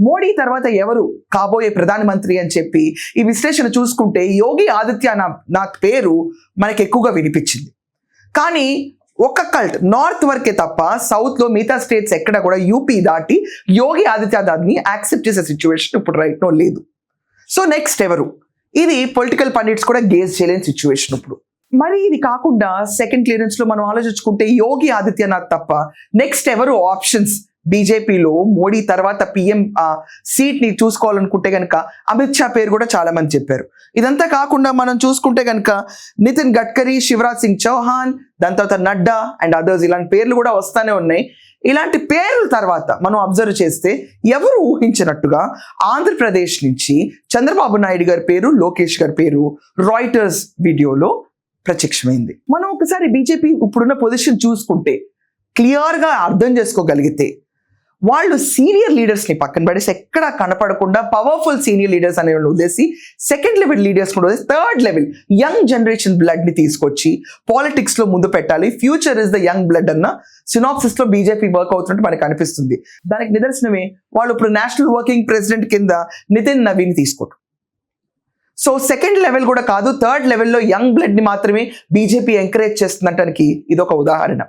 మోడీ తర్వాత ఎవరు కాబోయే ప్రధానమంత్రి అని చెప్పి ఈ విశ్లేషణ చూసుకుంటే యోగి ఆదిత్యనాథ్ పేరు మనకి ఎక్కువగా వినిపించింది. కానీ ఒక కల్ట్ నార్త్ వరకే తప్ప సౌత్లో మిగతా స్టేట్స్ ఎక్కడ కూడా యూపీ దాటి యోగి ఆదిత్యనాథ్ని యాక్సెప్ట్ చేసే సిచ్యువేషన్ ఇప్పుడు రైట్ నో లేదు. సో నెక్స్ట్ ఎవరు? ఇది పొలిటికల్ పండిట్స్ కూడా గేజ్ చేయలేని సిచ్యువేషన్ ఇప్పుడు. మరి ఇది కాకుండా సెకండ్ క్లియరెన్స్ లో మనం ఆలోచించుకుంటే యోగి ఆదిత్యనాథ్ తప్ప నెక్స్ట్ ఎవరు ఆప్షన్స్ బీజేపీలో మోడీ తర్వాత పిఎం సీట్ ని చూసుకోవాలనుకుంటే కనుక అమిత్ షా పేరు కూడా చాలా మంది చెప్పారు. ఇదంతా కాకుండా మనం చూసుకుంటే కనుక నితిన్ గడ్కరీ, శివరాజ్ సింగ్ చౌహాన్, దాని తర్వాత నడ్డా అండ్ అదర్స్ ఇలాంటి పేర్లు కూడా వస్తానే ఉన్నాయి. ఇలాంటి పేర్ల తర్వాత మనం అబ్జర్వ్ చేస్తే ఎవరు ఊహించినట్టుగా ఆంధ్రప్రదేశ్ నుంచి చంద్రబాబు నాయుడు గారి పేరు, లోకేష్ గారి పేరు రాయిటర్స్ వీడియోలో ప్రత్యక్షమైంది. మనం ఒకసారి బీజేపీ ఇప్పుడున్న పొజిషన్ చూసుకుంటే క్లియర్గా అర్థం చేసుకోగలిగితే వాళ్ళు సీనియర్ లీడర్స్ని పక్కన పడేసి ఎక్కడా కనపడకుండా పవర్ఫుల్ సీనియర్ లీడర్స్ అనే వాళ్ళు వదిలేసి సెకండ్ లెవెల్ లీడర్స్ కూడా వదిలేసి థర్డ్ లెవెల్ యంగ్ జనరేషన్ బ్లడ్ని తీసుకొచ్చి పాలిటిక్స్లో ముందు పెట్టాలి. Future is the young blood అన్న సినాప్సిస్లో బీజేపీ వర్క్ అవుతున్నట్టు మనకు అనిపిస్తుంది. దానికి నిదర్శనమే వాళ్ళు ఇప్పుడు నేషనల్ వర్కింగ్ ప్రెసిడెంట్ కింద నితిన్ నవీన్ తీసుకోవడం. సో సెకండ్ లెవెల్ కూడా కాదు, థర్డ్ లెవెల్లో యంగ్ బ్లడ్ని మాత్రమే బీజేపీ ఎంకరేజ్ చేస్తుండటానికి ఇదొక ఉదాహరణ.